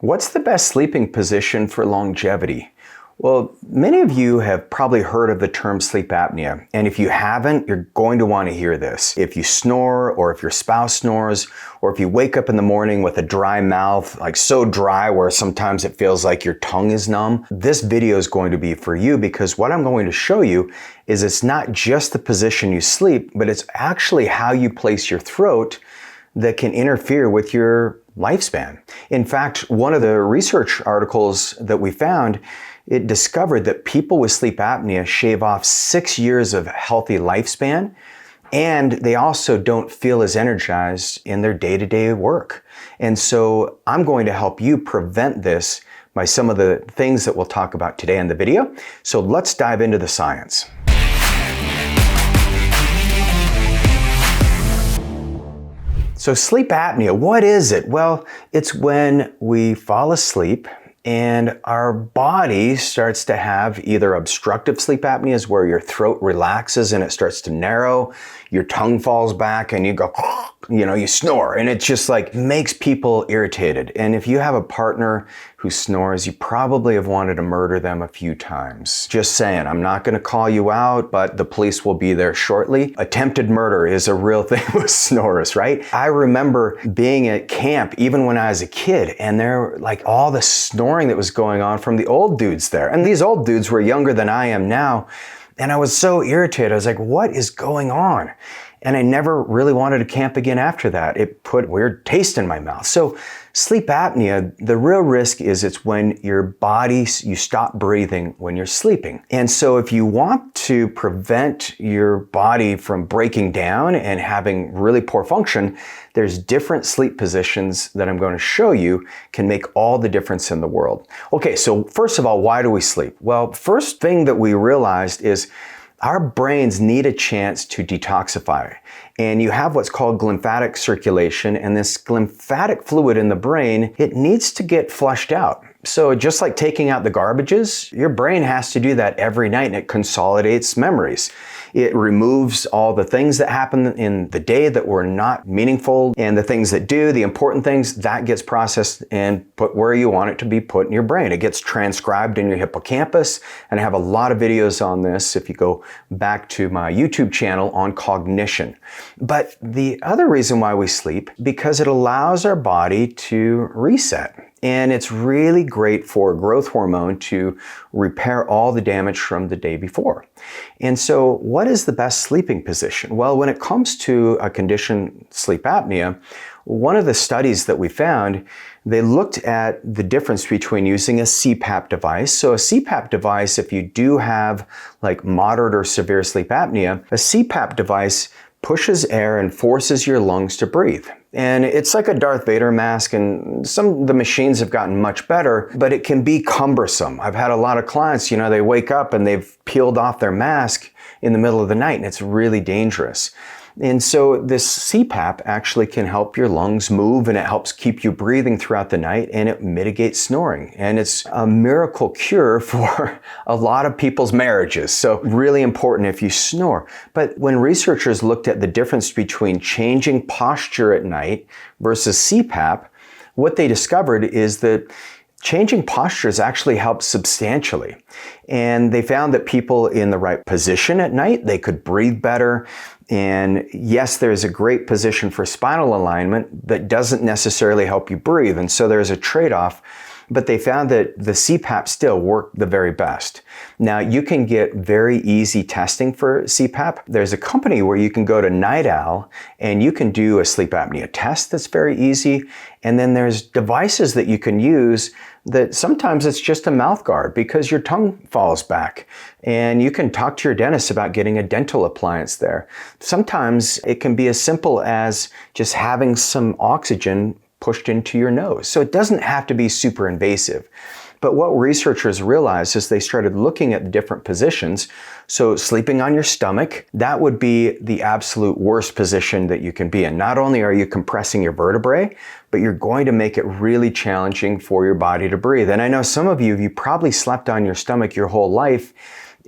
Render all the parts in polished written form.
What's the best sleeping position for longevity? Well, many of you have probably heard of the term sleep apnea, and if you haven't, you're going to want to hear this. If you snore, or if your spouse snores, or if you wake up in the morning with a dry mouth, like so dry where sometimes it feels like your tongue is numb, this video is going to be for you, because what I'm going to show you is it's not just the position you sleep, but it's actually how you place your throat that can interfere with your lifespan. In fact, one of the research articles that we found, it discovered that people with sleep apnea shave off 6 years of healthy lifespan, and they also don't feel as energized in their day-to-day work. And so I'm going to help you prevent this by some of the things that we'll talk about today in the video. So let's dive into the science. So sleep apnea, what is it? Well, it's when we fall asleep and our body starts to have either obstructive sleep apnea, where your throat relaxes and it starts to narrow, your tongue falls back and you go, you snore, and it just like makes people irritated. And if you have a partner who snores, you probably have wanted to murder them a few times. Just saying, I'm not going to call you out, but the police will be there shortly. Attempted murder is a real thing with snorers, right? I remember being at camp even when I was a kid, and there like all the snoring that was going on from the old dudes there. And these old dudes were younger than I am now. And I was so irritated. I was like, what is going on? And I never really wanted to camp again after that. It put a weird taste in my mouth. So sleep apnea, the real risk is it's when your body, you stop breathing when you're sleeping. And so if you want to prevent your body from breaking down and having really poor function, there's different sleep positions that I'm going to show you can make all the difference in the world. Okay, so first of all, why do we sleep? Well, first thing that we realized is our brains need a chance to detoxify. And you have what's called lymphatic circulation, and this lymphatic fluid in the brain, it needs to get flushed out. So just like taking out the garbages, your brain has to do that every night, and it consolidates memories. It removes all the things that happen in the day that were not meaningful, and the things that do, the important things, that gets processed and put where you want it to be put in your brain. It gets transcribed in your hippocampus, and I have a lot of videos on this if you go back to my YouTube channel on cognition. But the other reason why we sleep, because it allows our body to reset. And it's really great for growth hormone to repair all the damage from the day before. And so what is the best sleeping position? Well, when it comes to a condition, sleep apnea, one of the studies that we found, they looked at the difference between using a CPAP device. So a CPAP device, if you do have like moderate or severe sleep apnea, a CPAP device pushes air and forces your lungs to breathe. And it's like a Darth Vader mask, and some of the machines have gotten much better, but it can be cumbersome. I've had a lot of clients, they wake up and they've peeled off their mask in the middle of the night, and it's really dangerous. And so this CPAP actually can help your lungs move, and it helps keep you breathing throughout the night, and it mitigates snoring. And it's a miracle cure for a lot of people's marriages. So really important if you snore. But when researchers looked at the difference between changing posture at night versus CPAP, what they discovered is that changing postures actually helps substantially. And they found that people in the right position at night, they could breathe better. And yes, there's a great position for spinal alignment that doesn't necessarily help you breathe. And so there's a trade-off, but they found that the CPAP still worked the very best. Now, you can get very easy testing for CPAP. There's a company where you can go to Night Owl and you can do a sleep apnea test that's very easy. And then there's devices that you can use that sometimes it's just a mouth guard because your tongue falls back. And you can talk to your dentist about getting a dental appliance there. Sometimes it can be as simple as just having some oxygen pushed into your nose. So it doesn't have to be super invasive. But what researchers realized is they started looking at the different positions. So sleeping on your stomach, that would be the absolute worst position that you can be in. Not only are you compressing your vertebrae, but you're going to make it really challenging for your body to breathe. And I know some of you probably slept on your stomach your whole life,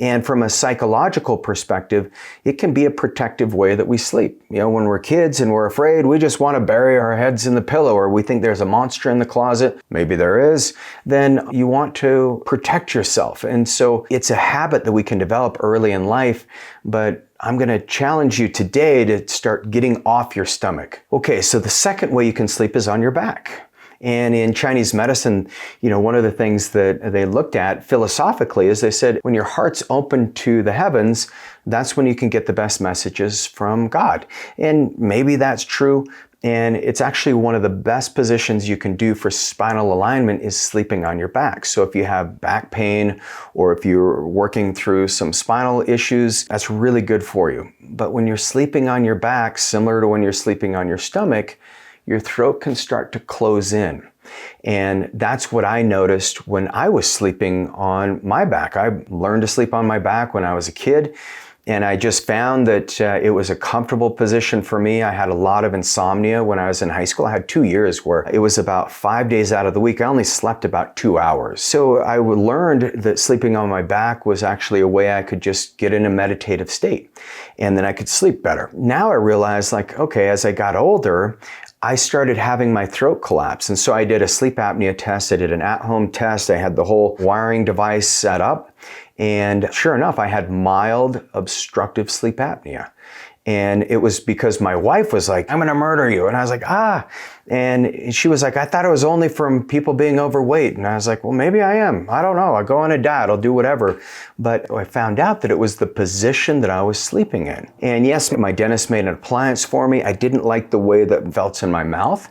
And from a psychological perspective, it can be a protective way that we sleep. You know, when we're kids and we're afraid, we just want to bury our heads in the pillow, or we think there's a monster in the closet, maybe there is, then you want to protect yourself. And so it's a habit that we can develop early in life, but I'm going to challenge you today to start getting off your stomach. Okay, so the second way you can sleep is on your back. And in Chinese medicine, one of the things that they looked at philosophically is they said, when your heart's open to the heavens, that's when you can get the best messages from God. And maybe that's true. And it's actually one of the best positions you can do for spinal alignment is sleeping on your back. So if you have back pain or if you're working through some spinal issues, that's really good for you. But when you're sleeping on your back, similar to when you're sleeping on your stomach, your throat can start to close in. And that's what I noticed when I was sleeping on my back. I learned to sleep on my back when I was a kid. And I just found that it was a comfortable position for me. I had a lot of insomnia when I was in high school. I had 2 years where it was about 5 days out of the week. I only slept about 2 hours. So I learned that sleeping on my back was actually a way I could just get in a meditative state. And then I could sleep better. Now I realized, okay, as I got older, I started having my throat collapse. And so I did a sleep apnea test. I did an at-home test. I had the whole wiring device set up. And sure enough, I had mild obstructive sleep apnea. And it was because my wife was like, I'm going to murder you. And I was like, And she was like, I thought it was only from people being overweight. And I was like, well, maybe I am. I don't know. I'll go on a diet. I'll do whatever. But I found out that it was the position that I was sleeping in. And yes, my dentist made an appliance for me. I didn't like the way that it felt in my mouth.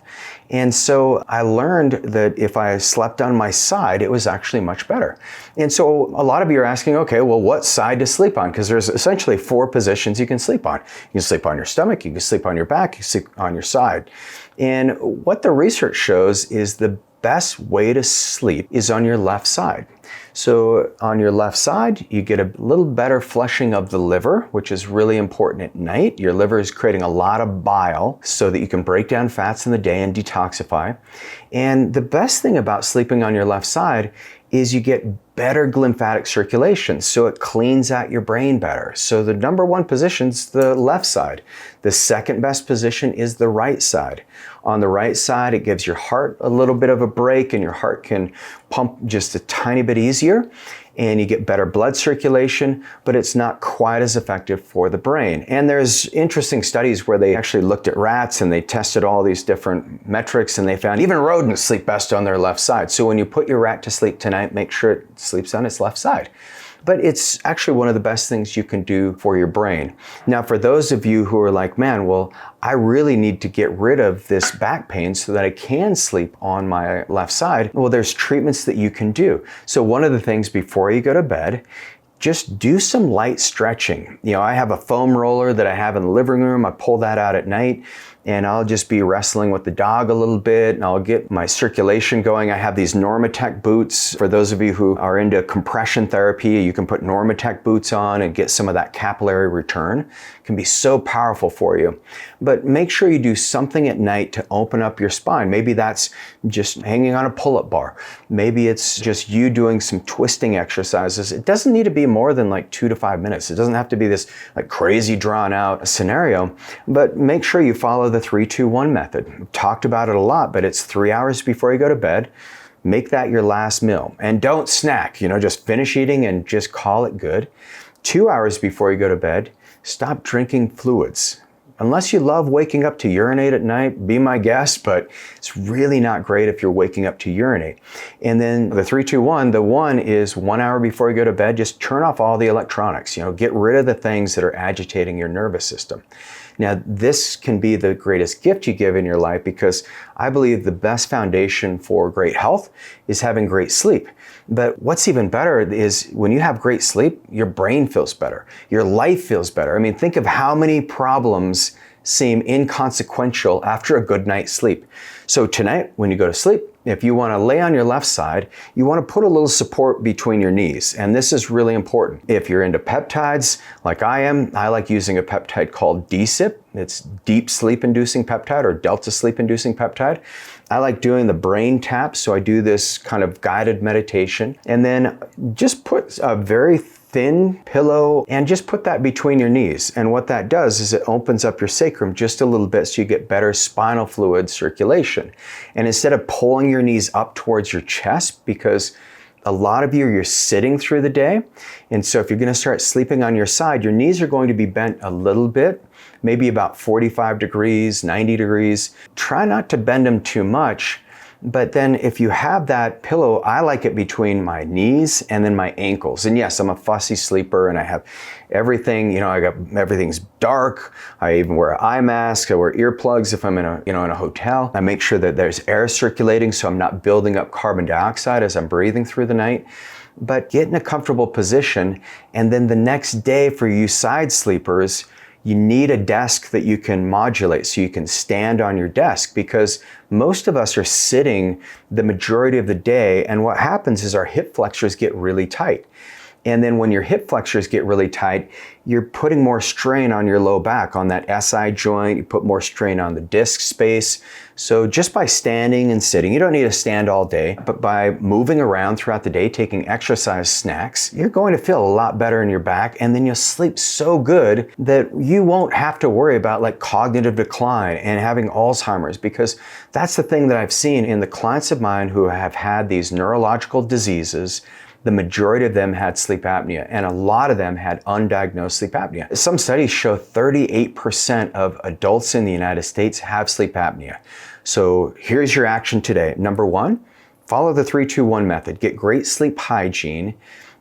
And so I learned that if I slept on my side, it was actually much better. And so a lot of you are asking, okay, well, what side to sleep on? Because there's essentially 4 positions you can sleep on. You can sleep on your stomach, you can sleep on your back, you can sleep on your side. And what the research shows is the best way to sleep is on your left side. So on your left side, you get a little better flushing of the liver, which is really important at night. Your liver is creating a lot of bile so that you can break down fats in the day and detoxify. And the best thing about sleeping on your left side is you get better lymphatic circulation, so it cleans out your brain better. So the number 1 position is the left side. The second best position is the right side. On the right side, it gives your heart a little bit of a break and your heart can pump just a tiny bit easier and you get better blood circulation, but it's not quite as effective for the brain. And there's interesting studies where they actually looked at rats and they tested all these different metrics and they found even rodents sleep best on their left side. So when you put your rat to sleep tonight, make sure it sleeps on its left side. But it's actually one of the best things you can do for your brain. Now, for those of you who are like, man, well, I really need to get rid of this back pain so that I can sleep on my left side. Well, there's treatments that you can do. So one of the things before you go to bed, just do some light stretching. I have a foam roller that I have in the living room. I pull that out at night and I'll just be wrestling with the dog a little bit and I'll get my circulation going. I have these Normatec boots. For those of you who are into compression therapy, you can put Normatec boots on and get some of that capillary return. It can be so powerful for you. But make sure you do something at night to open up your spine. Maybe that's just hanging on a pull-up bar. Maybe it's just you doing some twisting exercises. It doesn't need to be more than 2 to 5 minutes. It doesn't have to be this crazy drawn out scenario, but make sure you follow the 3-2-1 method. We've talked about it a lot, but it's 3 hours before you go to bed. Make that your last meal and don't snack, just finish eating and just call it good. 2 hours before you go to bed, stop drinking fluids. Unless you love waking up to urinate at night, be my guest, but it's really not great if you're waking up to urinate. And then the 3-2-1, the 1 is 1 hour before you go to bed, just turn off all the electronics, get rid of the things that are agitating your nervous system. Now, this can be the greatest gift you give in your life because I believe the best foundation for great health is having great sleep. But what's even better is when you have great sleep, your brain feels better. Your life feels better. I mean, think of how many problems seem inconsequential after a good night's sleep. So tonight, when you go to sleep, if you want to lay on your left side, you want to put a little support between your knees. And this is really important. If you're into peptides, like I am, I like using a peptide called DSIP. It's deep sleep inducing peptide or delta sleep inducing peptide. I like doing the brain tap. So I do this kind of guided meditation and then just put a very thin pillow and just put that between your knees. And what that does is it opens up your sacrum just a little bit so you get better spinal fluid circulation. And instead of pulling your knees up towards your chest, because a lot of you're sitting through the day, and so if you're going to start sleeping on your side, your knees are going to be bent a little bit, maybe about 45 degrees, 90 degrees. Try not to bend them too much. But then if you have that pillow, I like it between my knees and then my ankles. And yes, I'm a fussy sleeper and I have everything, everything's dark. I even wear eye masks, I wear earplugs if I'm in a hotel. I make sure that there's air circulating so I'm not building up carbon dioxide as I'm breathing through the night. But get in a comfortable position, and then the next day for you side sleepers, you need a desk that you can modulate so you can stand on your desk, because most of us are sitting the majority of the day, and what happens is our hip flexors get really tight. And then when your hip flexors get really tight, you're putting more strain on your low back, on that SI joint, you put more strain on the disc space. So just by standing and sitting, you don't need to stand all day, but by moving around throughout the day, taking exercise snacks, you're going to feel a lot better in your back, and then you'll sleep so good that you won't have to worry about like cognitive decline and having Alzheimer's, because that's the thing that I've seen in the clients of mine who have had these neurological diseases. The majority of them had sleep apnea, and a lot of them had undiagnosed sleep apnea. Some studies show 38% of adults in the United States have sleep apnea. So here's your action today. Number one, follow the 3-2-1 method. Get great sleep hygiene,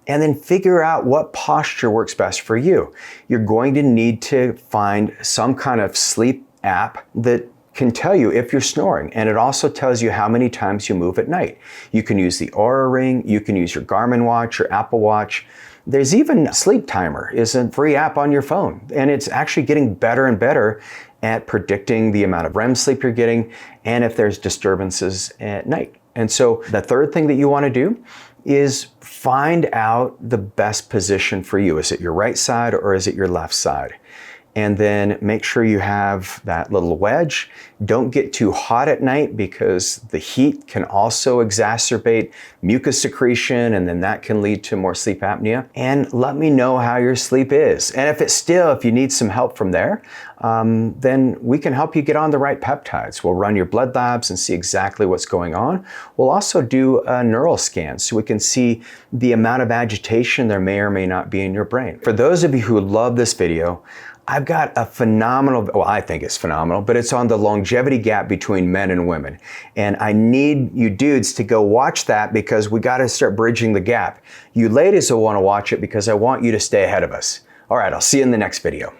and then figure out what posture works best for you. You're going to need to find some kind of sleep app that can tell you if you're snoring, and it also tells you how many times you move at night. You can use the Oura Ring, you can use your Garmin watch, your Apple Watch. There's even Sleep Timer is a free app on your phone, and it's actually getting better and better at predicting the amount of REM sleep you're getting and if there's disturbances at night. And so the third thing that you want to do is find out the best position for you. Is it your right side or is it your left side? And then make sure you have that little wedge. Don't get too hot at night, because the heat can also exacerbate mucus secretion, and then that can lead to more sleep apnea. And let me know how your sleep is. And if you need some help from there, then we can help you get on the right peptides. We'll run your blood labs and see exactly what's going on. We'll also do a neural scan so we can see the amount of agitation there may or may not be in your brain. For those of you who love this video, I've got a phenomenal, well, I think it's phenomenal, but it's on the longevity gap between men and women. And I need you dudes to go watch that, because we got to start bridging the gap. You ladies will want to watch it because I want you to stay ahead of us. All right, I'll see you in the next video.